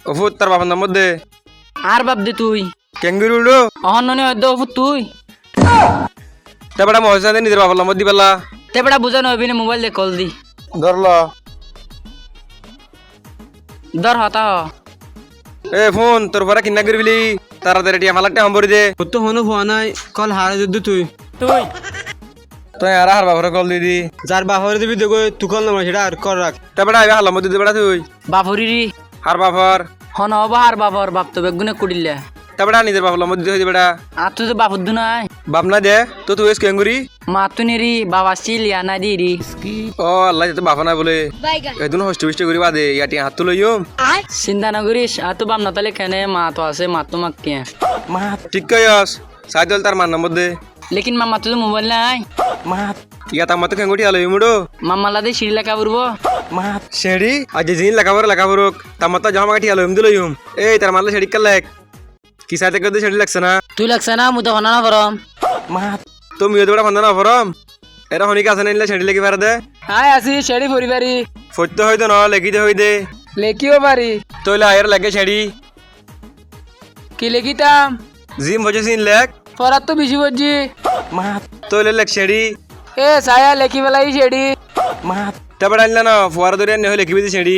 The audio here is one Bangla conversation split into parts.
ওফুত তার বাবার নাম মধ্যে আর বাপ দে তুই ক্যাঙ্গুরু উড়ো অহন্ননি হদ্দ অফু তুই তারপরে মহসেন নিজের বাবার নাম মধ্যে পেলা তেপড়া বুঝানো হবি না মোবাইল দে কল দি ধরল দর হতা হ এ ফোন তোর পরে কিনা করবিলি তাড়াতাড়ি টিয়া মালাকটা হম্বরি দে তো হনো হওয়া নাই কল হারা যুদ্ধ তুই তুই তুই আর হার বাবার কল দিদি যার বাপরে দিবি দেখো তুই কল নাম সেটা আর কর রাখ তারপরে আইবা হালার মধ্যে দিবে তুই বাপুরি হার বাবার হন হব আর বাপর বাপ তো বেগুনে কুড়িলে তারপরে নিজের বাবার মধ্যে দিবে বেটা আর তুই তো বাপুর দু নাই বাপ না দে তো তুই ক্যাঙ্গুরি মা তু নিরি বাবা চিল ইয়া না দি রি ও আল্লাহ তো বাপা না বলে এদিন হস্ট বিষ্ট করি বাদে ইয়াটি হাত তুলইও চিন্তা না করিস আর তো বাপ না তাহলে কেনে মা তো আছে মা তো মাক কে মা ঠিক কইস সাইদল তার মান মধ্যে লেকিন মামা তো মোবাইল নাই মা ইয়া তার মতো ক্যাঙ্গুটি আলো মুড়ো মামা লাদে সিঁড়ি লেখা পড়বো মা শেড়ি আজ জিন লেখাবর তার মতো জমা কাটি আলো এমদি লইম এই তার মারলে শেড়ি কালেক কি সাথে কদে শেড়ি লাগছে না তুই লাগছে না মু তো হনা না পরম মা তুমি ওদের বড় না ফরম এরা হনিক আছে না নিলে শেড়ি লেগে পারে দে হাই আসি শেড়ি পরিবারি ফইতে হইতো না লেখিতে হই দে লেখিও পারি তইলে আয়ের লাগে শেড়ি কি লেখিতাম জিম বজে সিন লেখ পরাত তো বেশি বলছি মা তইলে লেখ শেড়ি এ ছায়া লেখি বেলাই শেড়ি মা তারপরে আনলে না ফুয়ারা ধরে আনলে লিখিবি দি শেড়ি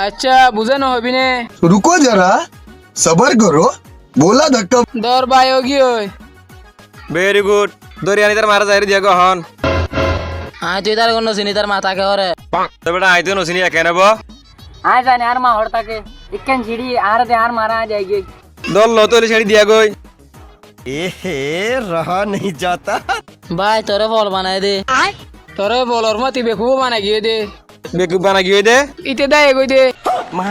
আচ্ছা বুঝানো হবি নে रुको जरा सबर करो बोला धक्का দর বাই গি ওই ভেরি গুড দরিয়ানি তার মারা যায় দিয়া গহন আয় তুই তার কোন চিনি তার মাথা কে হরে তারপরে আইতো নসিনি একে নেব আয় জানি আর মা হড়তাকে ইকেন ছিড়ি আর দে আর মারা যায় গে দল লো তইলে শেড়ি দিয়া গই ভাই তোরে ফল বানাই দে তোরে বলর মতি বেকু বানাই গিয়ে দে বেকুব বানা গিয়ে দে ইতে দে এগোই দে মা